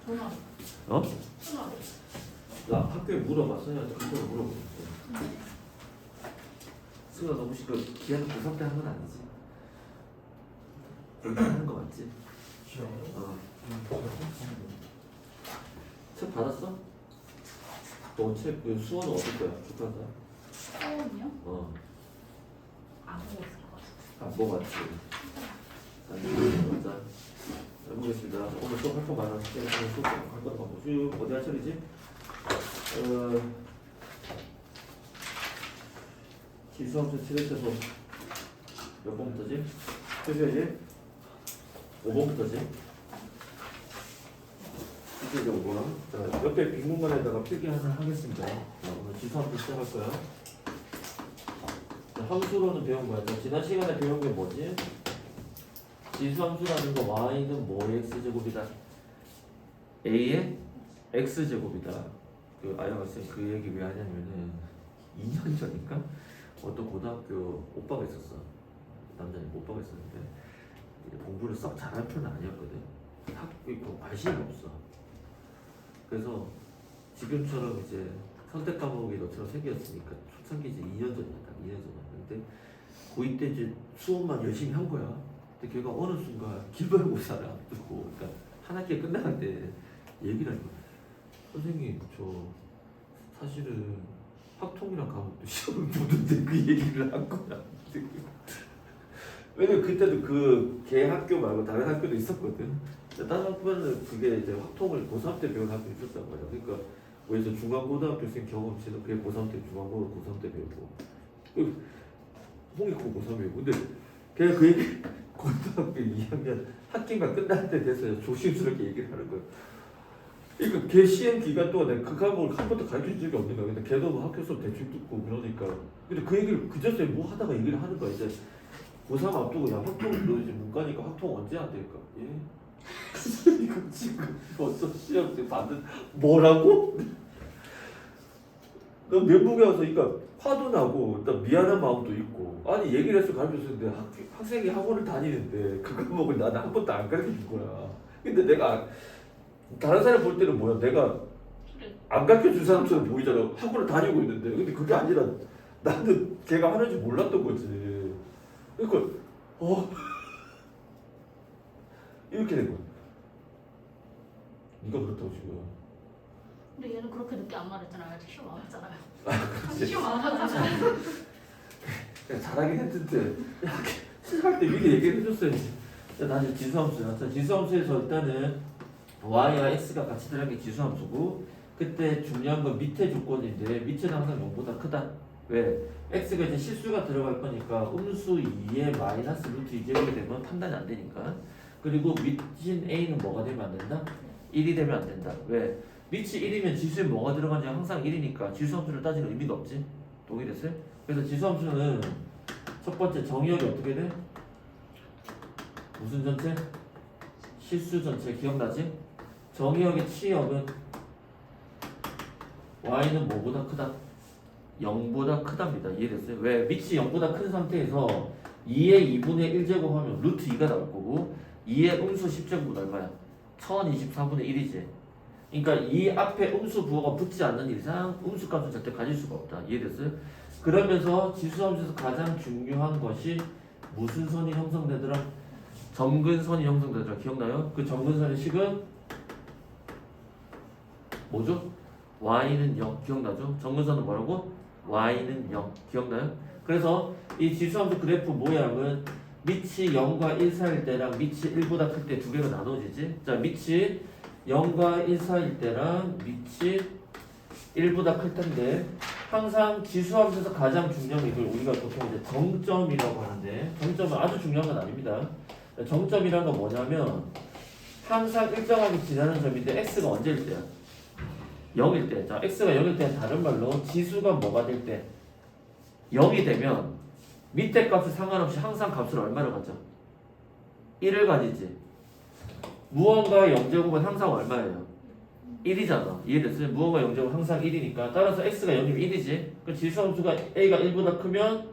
전화. 어? 전화. 나 학교에 물어봤어요. 그걸 물어봤어. 승아 너 혹시 그 기한을 고3 때 한 건 아니지? 그렇게 하는 거 맞지? 책 받았어? 너 책 그 수원은 어떨 거야? 축하한다. 수원이요? 어. 안 보고 있을 것 같아. 안 먹었지. 자, 해보겠습니다. 오늘 수업 활동 많아. 수업 할 거는 뭐 쭉 어디 할 차례지? 기수함수 7회째서 몇 번부터지? 표시해야지? 5번부터지? 이제 5번. 자, 옆에 빈 공간에다가 필기 하나 하겠습니다. 오늘 기수함수 시작할 거야. 자, 함수로는 배운 거야. 자, 지난 시간에 배운 게 뭐지? 지수함수라는 거 y는 뭐의 x제곱이다. a의 x제곱이다. 그 아영 학생 그 얘기 왜 하냐면은 2년 전인가 어떤 고등학교 오빠가 있었어. 남자는 오빠가 있었는데 공부를 썩 잘하는 편은 아니었거든. 학교 관심이 없어. 그래서 지금처럼 이제 선택 과목이 너처럼 생겼으니까 초창기 이제 2년 전이었다. 2년 전이야. 근데 고2 때 이제 수업만 열심히 한 거야. 근데 걔가 어느 순간 기말고사를 앞두고, 그러니까 한 학기 끝나는데 얘기를 하는 거야. 선생님, 저 사실은 학통이랑 과목도 시험을 보는데 그 얘기를 한 거야. 왜냐면 그때도 걔 학교 말고 다른 학교도 있었거든. 다른 학교는 그게 이제 학통을 고3 때 배운 학교 있었단 말이야. 그러니까 뭐 이제 중간고등학교생 경험치는 그게 고3 때 중간고를 고3 때 배우고 홍익고 고3 배우고 근데 걔가 그 얘기 고등학교 2학년 학기가 끝날 때 돼서 조심스럽게 얘기를 하는 거야. 그러니까 걔 시험 기간 동안 내가 그 과목을 한 번도 가르친 적이 없는 거야. 근데 걔도 뭐 학교 수업 대충 듣고 그러니까. 근데 그 얘기를 그저께 뭐 하다가 얘기를 하는 거야. 이제 고3 앞두고 야 학통 너 이제 문과니까 학통 언제 안 될까? 예? 이거 지금 벌써 시험 때 받은 뭐라고? 너 면목에 와서 그러니까 화도 나고 일단 미안한 마음도 있고 아니 얘기를 해서 가르쳐줬는데 학생이 학원을 다니는데 그 과목을 나는 한 번도 안 가르쳐 준 거야. 근데 내가 다른 사람 볼 때는 뭐야? 내가 안 가르쳐 준 사람처럼 보이잖아. 학원을 다니고 있는데 근데 그게 아니라 나는 걔가 하는지 몰랐던 거지. 그러니까 이렇게 된 거야. 네가 그렇다고 지금. 근데 얘는 그렇게 늦게 안 말했잖아요. 아직 시험 안 했잖아요. 그치. 시험 안 하잖아요. 그냥 잘하긴 했는데 시작할 때 미리 얘기를 해줬어야지. 나 이제 지수함수야. 자, 지수함수에서 일단은 y와 x가 같이 들어간 게 지수함수고 그때 중요한 건 밑에 조건인데 밑에는 항상 0보다 크다. 왜? x가 이제 실수가 들어갈 거니까 음수 2에 마이너스 루트 2제곱이 되면 판단이 안 되니까. 그리고 밑인 a는 뭐가 되면 안 된다? 1이 되면 안 된다. 왜? 밑이 1이면 지수에 뭐가 들어가는지 항상 1이니까 지수함수를 따지는 의미가 없지. 동의됐어요? 그래서 지수함수는 첫 번째 정의역이 어떻게 돼? 무슨 전체? 실수 전체 기억나지? 정의역의 치역은 y는 뭐보다 크다? 0보다 크답니다. 이해됐어요? 왜? 밑이 0보다 큰 상태에서 2의 2분의 1제곱 하면 루트 2가 나올 거고 2의 음수 10제곱은 얼마야? 1024분의 1이지. 그러니까 이 앞에 음수 부호가 붙지 않는 이상 음수 값은 절대 가질 수가 없다. 이해됐어요? 그러면서 지수함수에서 가장 중요한 것이 무슨 선이 형성되더라? 점근선이 형성되더라. 기억나요? 그 점근선의 식은 뭐죠? y는 0. 기억나죠? 점근선은 뭐라고? y는 0. 기억나요? 그래서 이 지수함수 그래프 모양은 밑이 0과 1 사이일 때랑 밑이 1보다 클 때 두 개로 나눠지지. 자, 밑이 0과 1 사이일 때랑 밑이 1보다 클 텐데 항상 지수함수에서 가장 중요한 게 이걸 우리가 보통 이제 정점이라고 하는데 정점은 아주 중요한 건 아닙니다. 정점이란 건 뭐냐면 항상 일정하게 지나는 점인데 x가 언제일 때야? 0일 때. 자, x가 0일 때는 다른 말로 지수가 뭐가 될 때? 0이 되면 밑에 값에 상관없이 항상 값을 얼마를 가져? 1을 가지지. 무언가 0제곱은 항상 얼마예요? 1이잖아. 이해됐어요? 무언가 0제곱은 항상 1이니까 따라서 x가 0이면 1이지. 그 지수함수가 a가 1보다 크면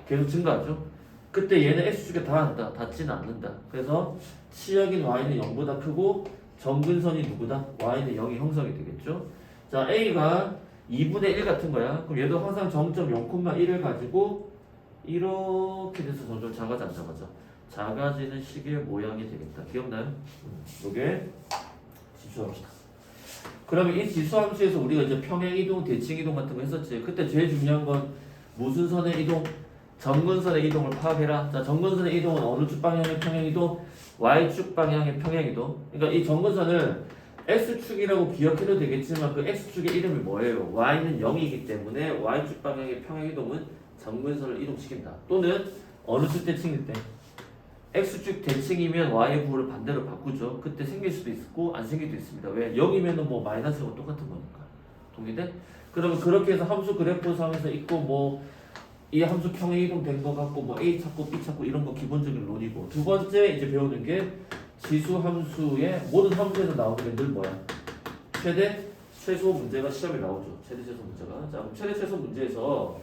계속 증가하죠. 그때 얘는 x축에 닿는다. 닿지는 않는다. 그래서 치역인 y는 0보다 크고 정근선이 누구다? y는 0이 형성이 되겠죠. 자, a가 2분의 1 같은 거야. 그럼 얘도 항상 정점 0,1을 가지고 이렇게 돼서 점점 작아져 안 작아져? 작아지는 식의 모양이 되겠다. 기억나요? 이게 지수함수다. 그러면 이 지수함수에서 우리가 이제 평행이동, 대칭이동 같은 거 했었지. 그때 제일 중요한 건 무슨 선의 이동? 정근선의 이동을 파악해라. 자, 정근선의 이동은 어느 쪽 방향의 평행이동? y축 방향의 평행이동. 그러니까 이 정근선을 x축이라고 기억해도 되겠지만 그 x축의 이름이 뭐예요? y는 0이기 때문에 y축 방향의 평행이동은 정근선을 이동시킨다. 또는 어느 축 대칭일 때 x축 대칭이면 y의 부호를 반대로 바꾸죠. 그때 생길 수도 있고 안 생길 수도 있습니다. 왜? 0이면은 뭐 마이너스가 똑같은 거니까. 동의돼? 그러면 그렇게 해서 함수 그래프상에서 있고 뭐 이 함수 평행이동 된 거 같고 뭐 a 찾고 b 찾고 이런 거 기본적인 론이고, 두 번째 이제 배우는 게 지수 함수의 모든 함수에서 나오는 게 늘 뭐야? 최대 최소 문제가 시험에 나오죠. 최대 최소 문제가. 자, 그럼 최대 최소 문제에서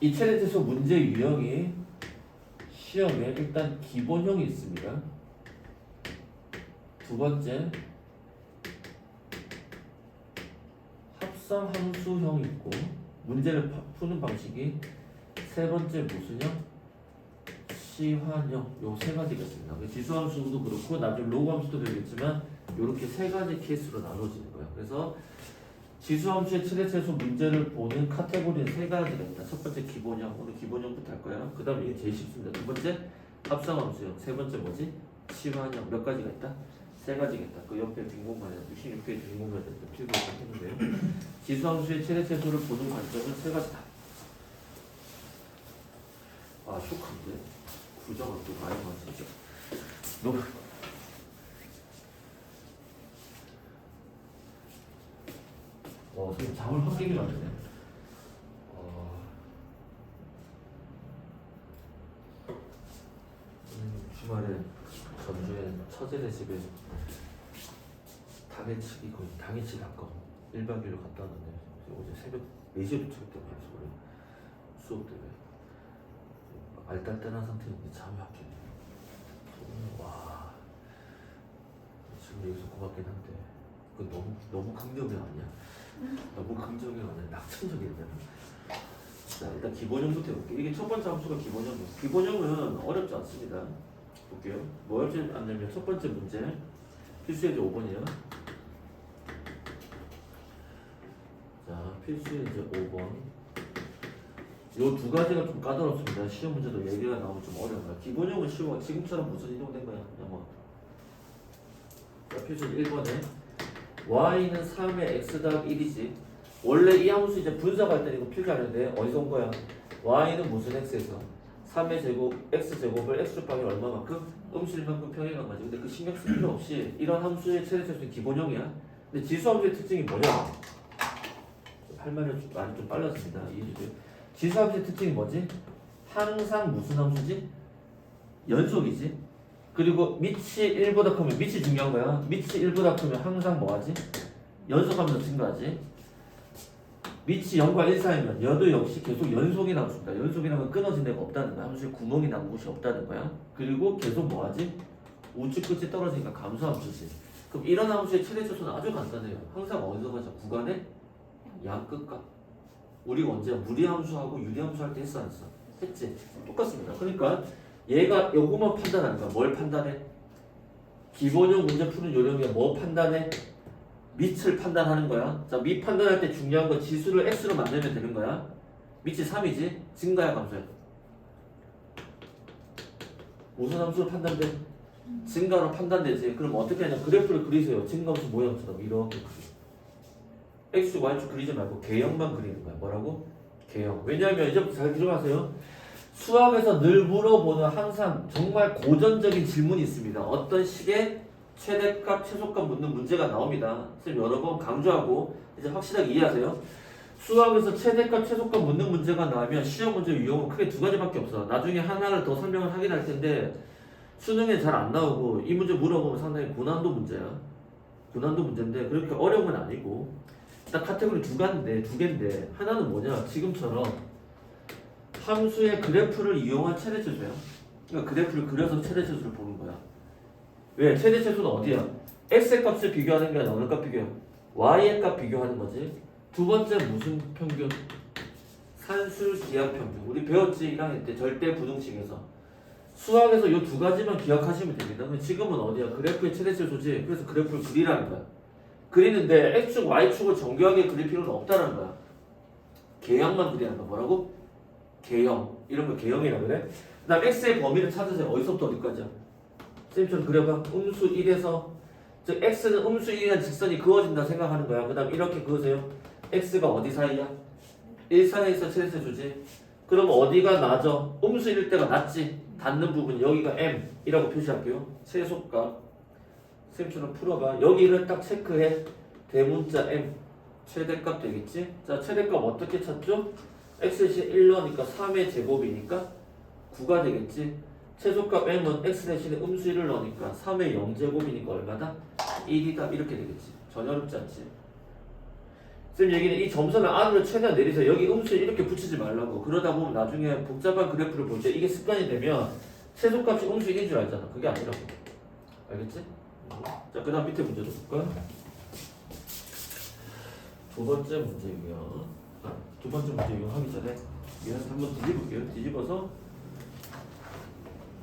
이 최대 최소 문제 유형이 시험에 일단 기본형이 있습니다. 두 번째 합성 함수형이 있고, 문제를 푸는 방식이 세 번째 무슨 형? 시환형. 요 세 가지가 있습니다. 지수함수도 그렇고 나중에 로그함수도 되겠지만 이렇게 세 가지 케이스로 나눠지는 거예요. 그래서 지수함수의 최대 최소 문제를 보는 카테고리는 세 가지가 있다. 첫 번째 기본형, 오늘 기본형부터 할 거야. 그 다음에 이게 제일 쉽습니다. 두 번째 합성함수형, 세 번째 뭐지? 시환형. 몇 가지가 있다? 세 가지가 있다. 그 옆에 빈 공간에 66페이지 빈 공간에 필기를 했는데요. 지수함수의 최대 최소를 보는 관점은 세 가지다. 아, 쇼크인데 구조가 또 많이 맞추죠. 너무 지금 잠을 확 깨게 만드네. 주말에 전주에 처제네 집에 당일치기 거의 당일치기 한 거 1박 2일로 갔다 왔는데 어제 새벽 4시에 도착했다고 해서 원래 수업 때문에 알딸딸한 상태였는데 잠이 확 깨네. 와, 지금 여기서 고맙긴 한데 그 너무 강적이 아니야? 너무 강적이 아니야? 낙천적이잖아. 자, 일단 기본형부터 해볼게요. 이게 첫 번째 함수가 기본형이에요. 기본형은 어렵지 않습니다. 볼게요. 뭐 어렵지 않냐면 첫 번째 문제 필수예제 5번이에요. 자, 필수예제 5번. 요 두 가지가 좀 까다롭습니다. 시험 문제도 얘기가 나오면 좀 어려워요. 기본형은 쉬워. 지금처럼 무슨 이동된 거야? 그냥 뭐. 자, 필수예제 1번에 y는 3의 x 더하기 1이지. 원래 이 함수 이제 분석할 때 이거 필기하는데 어디서 온 거야? y는 무슨 x에서 3의 제곱 x제곱을 x축 방향 얼마만큼? 음실만큼 평행한 거지. 근데 그 신경 쓸 필요 없이 이런 함수의 최대 최소는 기본형이야. 근데 지수 함수의 특징이 뭐냐? 할 말이 좀 빨랐습니다. 이해주세요. 지수 함수의 특징이 뭐지? 항상 무슨 함수지? 연속이지. 그리고 밑이 1보다 크면, 밑이 중요한 거야. 밑이 1보다 크면 항상 뭐하지? 연속하면서 증가하지. 밑이 0과 1 사이면 여도 역시 계속 연속이 나옵니다. 연속이 나면 끊어진 데가 없다는 거야. 함수에 구멍이 난 곳이 없다는 거야. 그리고 계속 뭐하지? 우측 끝이 떨어지니까 감소함수지. 그럼 이런 함수의 최대 최소는 아주 간단해요. 항상 어디서 가자? 구간의 양끝과. 우리가 언제 무리함수하고 유리함수 할 때 했어 안 했어? 했지. 똑같습니다. 그러니까 얘가 요거만 판단하는 거야. 뭘 판단해? 기본형 문제 푸는 요령이 뭐 판단해? 밑을 판단하는 거야. 자, 밑 판단할 때 중요한 건 지수를 x로 만들면 되는 거야. 밑이 3이지? 증가야 감소야? 무슨 함수로 판단돼? 증가로 판단되지. 그럼 어떻게 하냐? 그래프를 그리세요. 증가함수 모양처럼 이렇게 그려. x축, y축 그리지 말고 개형만 그리는 거야. 뭐라고? 개형. 왜냐하면 이제부터 잘 들어가세요. 수학에서 늘 물어보는 항상 정말 고전적인 질문이 있습니다. 어떤 식의 최대값, 최소값 묻는 문제가 나옵니다. 선생님 여러 번 강조하고 이제 확실하게 이해하세요. 수학에서 최대값, 최소값 묻는 문제가 나오면 시험 문제 유형은 크게 두 가지밖에 없어. 나중에 하나를 더 설명을 하긴 할 텐데 수능에 잘 안 나오고 이 문제 물어보면 상당히 고난도 문제야. 고난도 문제인데 그렇게 어려운 건 아니고 딱 카테고리 두 개인데 하나는 뭐냐? 지금처럼 함수의 그래프를 이용한 최대 최소야. 그러니까 그래프를 그려서 최대 최소를 보는 거야. 왜? 최대 최소는 어디야? x의 값을 비교하는 게 아니라 어느 값 비교해? y의 값 비교하는 거지. 두 번째 무슨 평균? 산술 기하 평균. 우리 배웠지 1학년 때 절대 부등식에서. 수학에서 이 두 가지만 기억하시면 됩니다. 근데 지금은 어디야? 그래프의 최대 최소지. 그래서 그래프를 그리라는 거야. 그리는데 x축, y축을 정교하게 그릴 필요는 없다는 거야. 개형만 그리는 거야. 뭐라고? 개형. 이런 거 개형이라 그래. 그 다음 x의 범위를 찾으세요. 어디서부터 어디까지야? 쌤처럼 그려봐. 음수 1에서 즉 x는 음수 1이라는 직선이 그어진다 생각하는 거야. 그 다음 이렇게 그으세요. x가 어디 사이야? 1 사이에서 최대 최소지. 그럼 어디가 낮아? 음수 1일 때가 낮지. 닿는 부분 여기가 m이라고 표시할게요. 최소값. 쌤처럼 풀어봐. 여기를 딱 체크해. 대문자 m. 최대값 되겠지? 자, 최대값 어떻게 찾죠? x대신 1 넣으니까 3의 제곱이니까 9가 되겠지? 최소값 m은 x 대신에 음수 1을 넣으니까 3의 0제곱이니까 얼마다? 1이다. 이렇게 되겠지. 전혀 어렵지 않지? 쌤 얘기는 이 점선을 안으로 최대한 내리세요. 여기 음수 이렇게 붙이지 말라고. 그러다 보면 나중에 복잡한 그래프를 볼 때 이게 습관이 되면 최소값이 음수 1인 줄 알잖아. 그게 아니라고. 알겠지? 자, 그 다음 밑에 문제도 볼까? 두 번째 문제고요. 두 번째 문제 이거 하기 전에 얘는 한번 뒤집을게요. 뒤집어서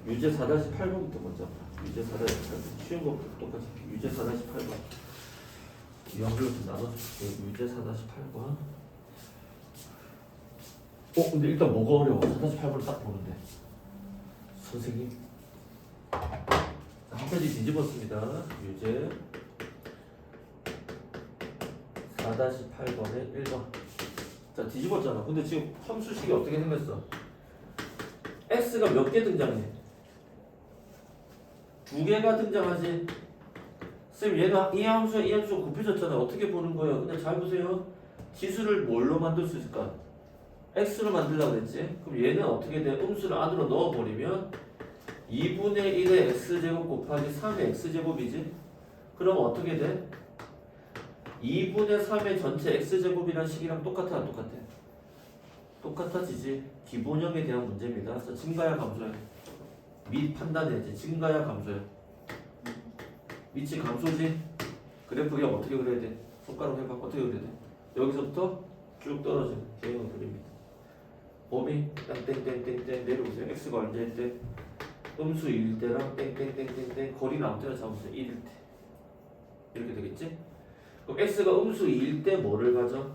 유제 4-8번부터 먼저. 유제 4-8번. 쉬운 거 똑같이. 유제 4-8번. 이 연결로 좀 나눠줄게요. 유제 4-8번. 근데 일단 뭐가 어려워? 4-8번을 딱 보는데. 선생님. 한 페이지 뒤집었습니다. 유제 4-8번에 1번. 자, 뒤집었잖아. 근데 지금 함수식이 어떻게 생겼어? x가 몇 개 등장해? 두 개가 등장하지. 쌤, 얘가 이 함수와 이 함수가 곱해졌잖아. 어떻게 보는 거예요? 근데 잘 보세요. 지수를 뭘로 만들 수 있을까? x로 만들려고 그랬지? 그럼 얘는 어떻게 돼? 음수를 안으로 넣어버리면 2분의 1의 x제곱 곱하기 3의 x제곱이지? 그럼 어떻게 돼? 2분의 3의 전체 x제곱이란 식이랑 똑같아 안 똑같아? 똑같아지지. 기본형에 대한 문제입니다. 그래서 증가야 감소야? 미 판단해야지. 증가야 감소야? 밑이 감소지? 그래프가 어떻게 그려야 돼? 손가락 해봐. 어떻게 그려야 돼? 여기서부터 쭉 떨어지는 개형을 그립니다. 범위 딱 땡땡땡땡 내려오세요. x가 언제일 때? 음수 1일 때랑 땡땡땡땡땡 거리는 아무 때나 잡으세요. 1일 때. 이렇게 되겠지? 그럼 x가 음수 2일 때 뭐를 가져?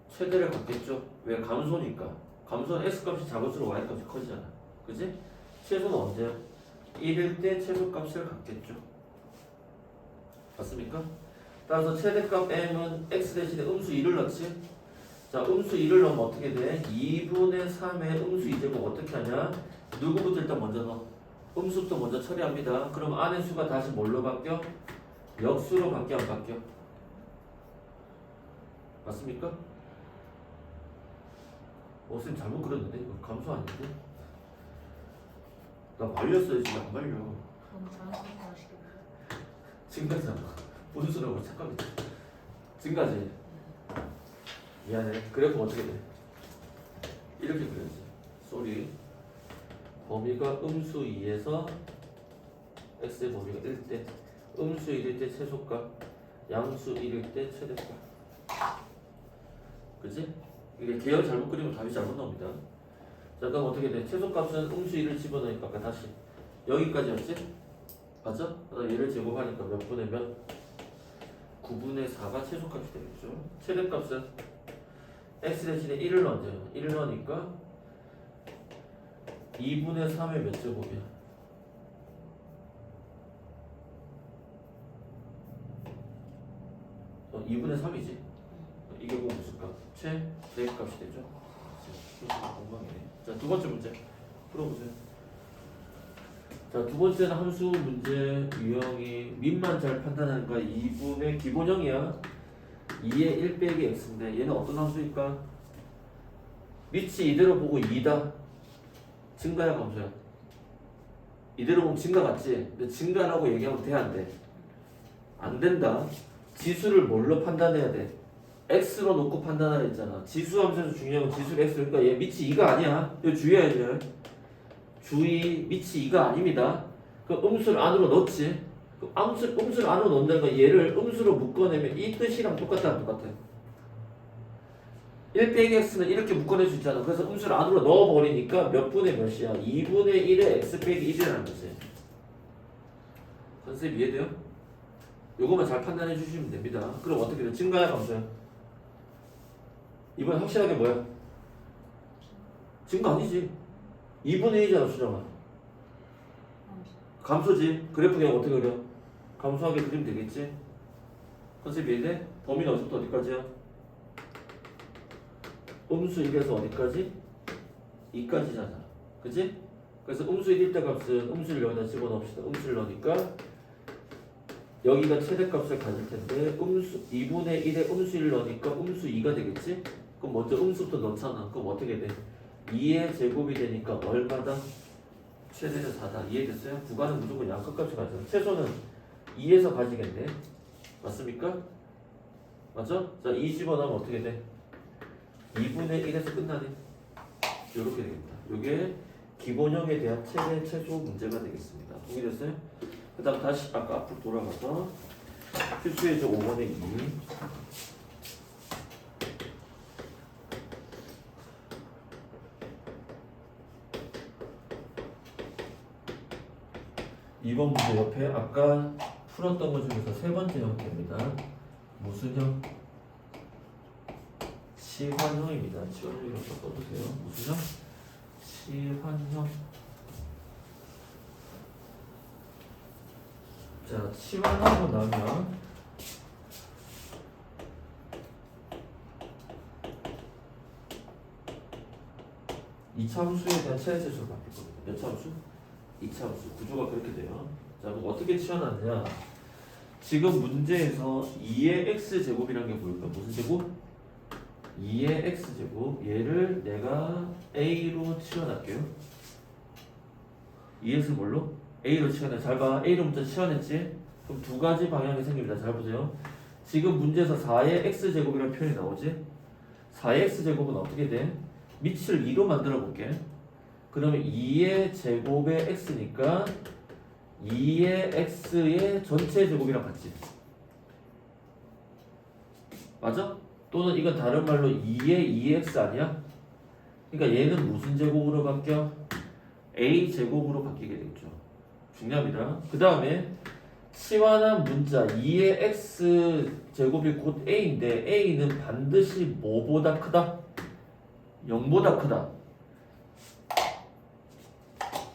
최대를 갖겠죠. 왜? 감소니까. 감소는 x값이 작을수록 y값이 커지잖아. 그지? 최소는 언제야? 1일 때 최소값을 갖겠죠. 맞습니까? 따라서 최대값 m은 x 대신에 음수 2를 넣지. 자, 음수 2를 넣으면 어떻게 돼? 2분의 3의 음수 2제곱 어떻게 하냐? 누구부터 일단 먼저 넣어? 음수부터 먼저 처리합니다. 그럼 안의 수가 다시 뭘로 바뀌어? 역수로 바뀌어 안 바뀌어? 맞습니까? 쌤 잘못 그렸는데? 이거 감소 아닌데? 나 말렸어요. 지금 안 말려. 너무 자연스럽게 하시겠어요? 증가잖아. 분수라고 착각했지. 증가지. 미안해. 그래프 어떻게 돼? 이렇게 그려야지. 쏘리. 범위가 음수 2에서 x의 범위가 1대 음수 1일 때 최소값 양수 1일 때 최대값. 그치? 이게 계열 잘못 그리면 답이 잘못 나옵니다. 자, 그럼 어떻게 돼? 최소값은 음수 1을 집어넣으니까 아까 다시 여기까지였지? 맞아? 그다음 얘를 제곱하니까 몇 분의 몇? 9분의 4가 최소값이 되겠죠. 최대값은 x 대신에 1을 넣어줘요. 1을 넣으니까 2분의 3의 몇 제곱이야? 어, 2분의 3이지? 이게 뭐 무슨 값? 최대값이 되죠? 엉망이네. 자, 두 번째 문제 풀어보세요. 자, 두 번째는 함수 문제 유형이 밑만 잘 판단하는 거야. 2분의 기본형이야. 2의 1 빼기 x인데 얘는 어떤 함수일까? 밑이 이대로 보고 2다. 증가야 감소야? 이대로 보면 증가 같지? 근데 증가라고 얘기하면 돼 안 돼? 안 된다. 지수를 뭘로 판단해야 돼? x로 놓고 판단하라 했잖아. 지수 함수에서 중요한 건 지수 x. 그러니까 얘 밑이 2가 아니야. 이거 주의해야죠. 주의, 밑이 2가 아닙니다. 그 음수를 안으로 넣지. 그 음수를 안으로 넣는다는 건 얘를 음수로 묶어내면 이 뜻이랑 똑같다는 똑같아. 1 빼기 x는 이렇게 묶어낼 수 있잖아. 그래서 음수를 안으로 넣어버리니까 몇 분의 몇이야? 2분의 1의 x 빼기 1이라는 거지. 컨셉 이해돼요? 요거만 잘 판단해 주시면 됩니다. 그럼 어떻게 돼? 증가야 감소야? 이번에 확실하게 뭐야? 증가 아니지. 2분의 1이잖아 수정아. 감소지. 그래프 그냥 어떻게 그려? 감소하게 그리면 되겠지. 컨셉 이해돼? 범위는 어디서부터 어디까지야? 음수 1에서 어디까지? 2까지잖아. 그치? 그래서 음수 1일 때 값은 음수를 여기다 집어넣읍시다. 음수를 넣으니까 여기가 최대값을 가질 텐데 음수 2분의 1에 음수 1을 넣으니까 음수 2가 되겠지? 그럼 먼저 음수부터 넣잖아. 그럼 어떻게 돼? 2의 제곱이 되니까 얼마다? 최대는 4다. 이해됐어요? 구간은 무조건 양끝값이 가잖아. 최소는 2에서 가지겠네. 맞습니까? 맞죠? 자, 2 집어넣으면 어떻게 돼? 2분의 1에서 끝나네. 이렇게 되겠다. 이게 기본형에 대한 최대 최소 문제가 되겠습니다. 동의됐어요? 그 다음 다시 아까 앞으로 돌아가서 필수의조 5번의 2 2번 문제 옆에 아까 풀었던 것 중에서 세 번째 형태입니다. 무슨 형? 치환형입니다. 치환형이라고 써주세요. 무슨 형? 치환형. 자, 치환하고 나면 이차함수에 대한 최대체수로 바뀔 겁니다. 몇 차함수? 이차함수. 구조가 그렇게 돼요. 자, 그럼 어떻게 치환하느냐? 지금 문제에서 2의 x제곱이라는 게 보일까? 무슨 제곱? 2의 x제곱. 얘를 내가 a로 치환할게요. 2x 뭘로? a로 치환해. 잘 봐. a로 문자 치환했지? 그럼 두 가지 방향이 생깁니다. 잘 보세요. 지금 문제에서 4의 x제곱이라는 표현이 나오지? 4의 x제곱은 어떻게 돼? 밑을 2로 만들어 볼게. 그러면 2의 제곱의 x니까 2의 x의 전체 제곱이랑 같지? 맞아? 또는 이건 다른 말로 2의 2x 아니야? 그러니까 얘는 무슨 제곱으로 바뀌어? a 제곱으로 바뀌게 되겠죠. 중요합니다. 그 다음에 치환한 문자 2의 x 제곱이 곧 a인데 a는 반드시 뭐보다 크다? 0보다 크다.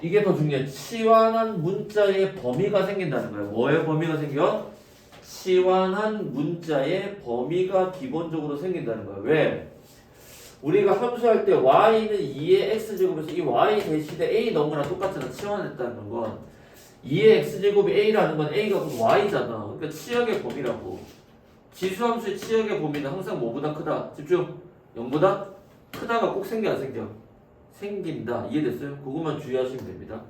이게 더 중요해. 치환한 문자의 범위가 생긴다는 거예요. 뭐의 범위가 생겨? 치환한 문자의 범위가 기본적으로 생긴다는 거예요. 왜? 우리가 함수할 때 y는 2의 x제곱에서 이 y 대신에 a 넣은 거랑 똑같잖아. 치환했다는 건 2의 x제곱이 a라는 건 a가 그럼 y잖아. 그러니까 치역의 범위라고. 지수함수의 치역의 범위는 항상 뭐보다 크다. 집중. 0보다 크다가 꼭 생겨 안 생겨? 생긴다. 이해됐어요? 그것만 주의하시면 됩니다.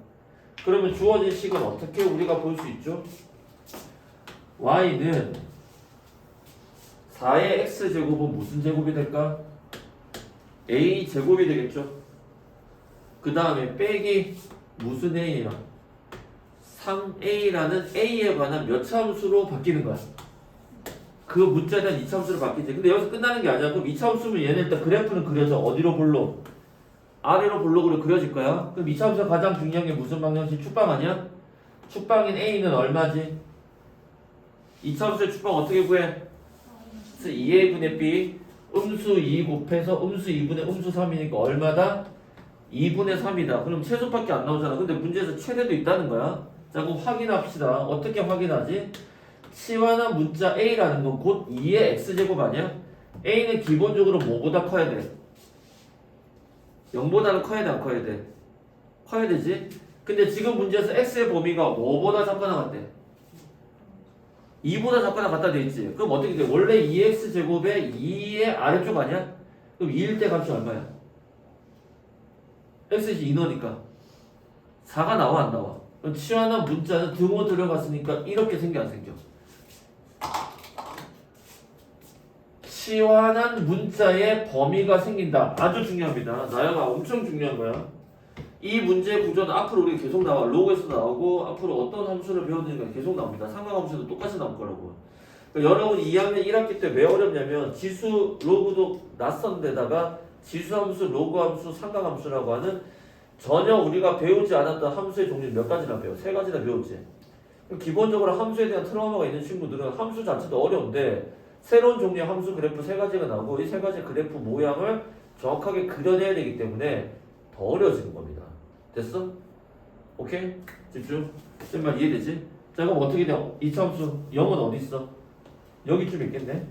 그러면 주어진 식은 어떻게 우리가 볼 수 있죠? y는 4의 x제곱은 무슨 제곱이 될까? a 제곱이 되겠죠? 그 다음에 빼기 무슨 a야? 3a라는 a에 관한 몇 차함수로 바뀌는 거야? 그 문자에 대한 2차함수로 바뀌지. 근데 여기서 끝나는 게 아니야. 그럼 2차함수면 얘는 일단 그래프는 그려져. 어디로 볼록? 아래로 볼록으로 그려질 거야. 그럼 2차함수가 가장 중요한 게 무슨 방정식? 축방 아니야? 축방인 a는 얼마지? 2차함수의 축방 어떻게 구해? 2a분의 b 음수 2 곱해서 음수 2분의 음수 3이니까 얼마다? 2분의 3이다. 그럼 최소밖에 안 나오잖아. 근데 문제에서 최대도 있다는 거야. 자, 그럼 확인합시다. 어떻게 확인하지? 치환한 문자 a라는 건 곧 2의 x제곱 아니야? a는 기본적으로 뭐보다 커야 돼? 0보다는 커야 돼, 안 커야 돼? 커야 되지? 근데 지금 문제에서 x의 범위가 뭐보다 작거나 같대? 2보다 작거나 같다 돼 있지? 그럼 어떻게 돼? 원래 2x제곱에 2의 아래쪽 아니야? 그럼 2일 때 값이 얼마야? x이 2 넣으니까 4가 나와 안 나와? 그럼 치환한 문자는 등호 들어갔으니까 이렇게 생겨 안 생겨? 치환한 문자의 범위가 생긴다. 아주 중요합니다. 나영아 엄청 중요한 거야. 이 문제 구조는 앞으로 우리 계속 나와. 로그에서도 나오고 앞으로 어떤 함수를 배우는가 계속 나옵니다. 상관함수도 똑같이 나올 거라고. 그러니까 여러분 2학년 1학기 때 왜 어렵냐면 지수 로그도 낯선 데다가 지수함수, 로그함수, 상관함수라고 하는 전혀 우리가 배우지 않았던 함수의 종류 몇 가지나 배워? 3가지나 배우지. 기본적으로 함수에 대한 트라우마가 있는 친구들은 함수 자체도 어려운데 새로운 종류의 함수 그래프 3가지가 나오고 이 3가지 그래프 모양을 정확하게 그려내야 되기 때문에 더 어려워지는 겁니다. 됐어? 오케이? 집중. 쌤말 이해되지? 자 그럼 어떻게 돼? 이차함수 0은 어디 있어? 여기쯤 있겠네?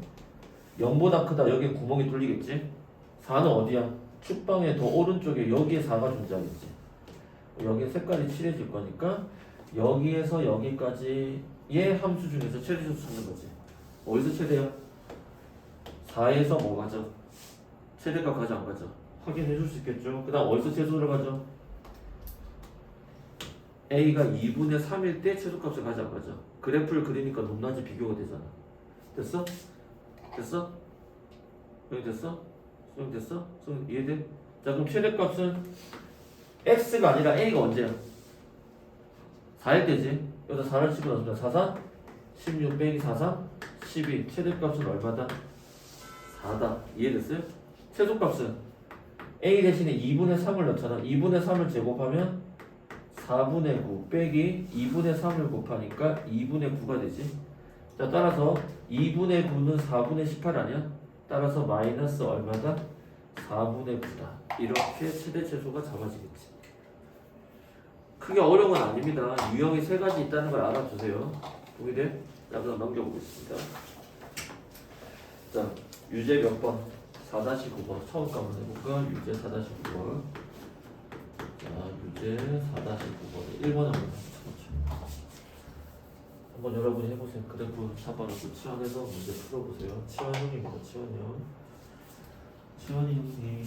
0보다 크다. 여기 구멍이 뚫리겠지? 4는 어디야? 축방의 더 오른쪽에 여기에 4가 존재하겠지. 여기 색깔이 칠해질 거니까 여기에서 여기까지의 함수 중에서 최대수 쓰는 거지. 어디서 최대야? 4에서 뭐 가져? 최대값 가져 안 가져? 확인해 줄 수 있겠죠? 그 다음 어디서 최소를 가져? A가 2분의 3일 때 최소값을 가져 안 가져? 그래프를 그리니까 높낮이 비교가 되잖아. 됐어? 됐어? 여기 됐어? 수능 됐어? 수능 이해돼? 자 그럼 최대값은 x가 아니라 a가 언제야? 4일 때지. 여기다 4를 치고 나서 4, 4, 16 빼기 4, 4, 12 최대값은 얼마다? 4다. 이해됐어요? 최소값은 a 대신에 2분의 3을 넣잖아. 2분의 3을 제곱하면 4분의 9 빼기 2분의 3을 곱하니까 2분의 9가 되지. 자 따라서 2분의 9는 4분의 18 아니야? 따라서 마이너스 얼마다? 4분의 9다. 이렇게 최대 최소가 잡아지겠지. 크게 어려운 건 아닙니다. 유형이 3가지 있다는 걸 알아두세요. 동의돼? 자 그럼 넘겨보겠습니다. 자 유제 몇 번? 4-9번 처음 가면 해볼까? 유제 4-9번. 자 유제 4-9번 1번 한번 한번 여러분이 해보세요. 그래프 잡아놓고 치환해서 문제 풀어보세요. 치환형입니다. 치환형. 치환이 형님.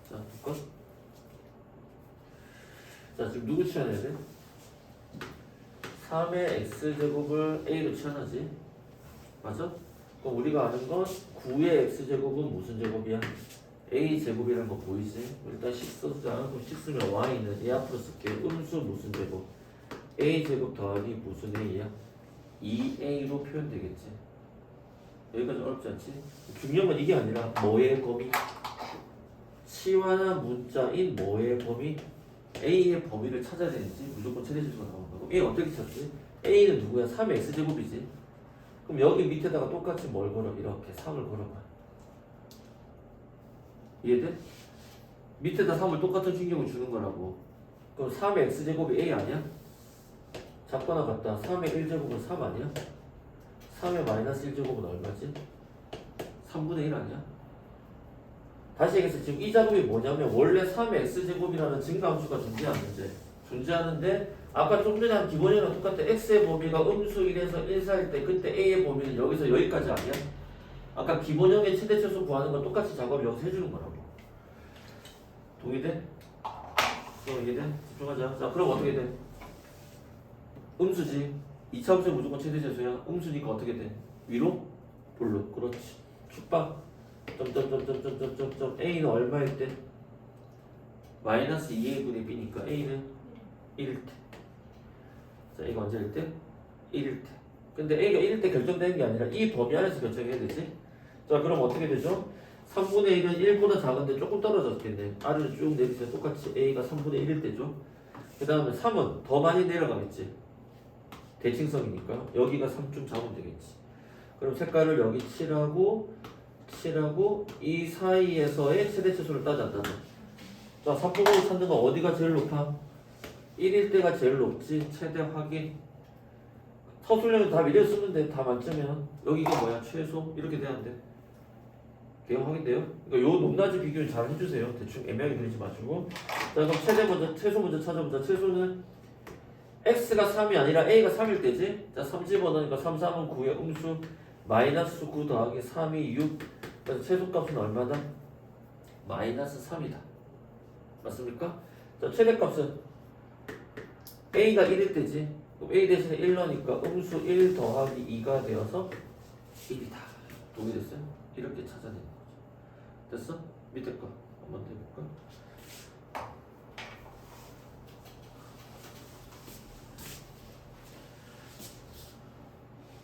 자, 볼까? 자, 지금 누구 치환해야 돼? 3의 x제곱을 a로 치환하지. 맞아? 그럼 우리가 아는 건 9의 x제곱은 무슨 제곱이야? a제곱이라는 거 보이지? 일단 10 써자. 그럼 10 쓰면 y는 얘 앞으로 쓸게. 음수 무슨 제곱? a제곱 더하기 무슨 a야? 2a로 표현되겠지. 여기까지 어렵지 않지? 중요한 건 이게 아니라 뭐의 범위? 치환한 문자인 뭐의 범위? A의 범위를 찾아야 되는지 무조건 최대수가 나오는 거고. A 어떻게 찾지? A는 누구야? 3의 x제곱이지. 그럼 여기 밑에다가 똑같이 뭘 걸어? 이렇게 3을 걸어봐. 이해돼? 밑에다 3을 똑같은 신경을 주는 거라고. 그럼 3의 x제곱이 A 아니야? 작거나 같다. 3의 1제곱은 3 아니야? 3의 마이너스 1제곱은 얼마지? 3분의 1 아니야? 다시 얘기해서 지금 이 작업이 뭐냐면 원래 3의 x제곱이라는 증가함수가 존재하는데 아까 좀 전에 한 기본형이랑 똑같아. x의 범위가 음수 1에서 1 사이일 때 그때 a의 범위는 여기서 여기까지 아니야? 아까 기본형의 최대 최소 구하는 건 똑같이 작업을 여기서 해주는 거라고. 동의돼? 이해돼? 집중하자. 자 그럼 어떻게 돼? 음수지. 2차 함수는 무조건 최대 최소야. 음수니까 어떻게 돼? 위로? 볼로. 그렇지. 축박. 점점점점점점점 a는 얼마일 때? 마이너스 2a 분의 b니까 a는 1일 때. 자 이거 언제일 때? 1일 때. 근데 A가 1일 때 결정되는 게 아니라 이 범위 안에서 결정해야 되지. 자, 그럼 어떻게 되죠? 3분의 1은 1보다 작은데 조금 떨어졌겠네. 아래로 쭉 내리세요. 똑같이 A가 3분의 1일 때죠. 그 다음에 3은 더 많이 내려가겠지. 대칭성이니까 여기가 3쯤 잡으면 되겠지. 그럼 색깔을 여기 칠하고 이 사이에서의 최대치수를 따졌다는. 자, 삽부분을 찾는 건 어디가 제일 높아? 1일 때가 제일 높지. 최대 확인. 서술형은 답 이래 쓰면 돼. 다 만점이면 여기가 뭐야? 최소 이렇게 되는데. 개요 확인돼요? 그러니까 요 높낮이 비교를 잘 해주세요. 대충 애매하게 그리지 마시고. 자, 그럼 최소 먼저 찾아보자. 최소는 x가 3이 아니라 a가 3일 때지. 자, 3 집어넣으니까 3, 3은 9의 음수 마이너스 9 더하기 3이 6. 그래서 최소값은 얼마다? 마이너스 3이다. 맞습니까? 자, 최대값은 a가 1일 때지. 그럼 a 대신에 1 넣으니까 음수 1 더하기 2가 되어서 1이다. 동의됐어요? 이렇게 찾아내는 거죠. 됐어? 밑에 거 한번 해볼까?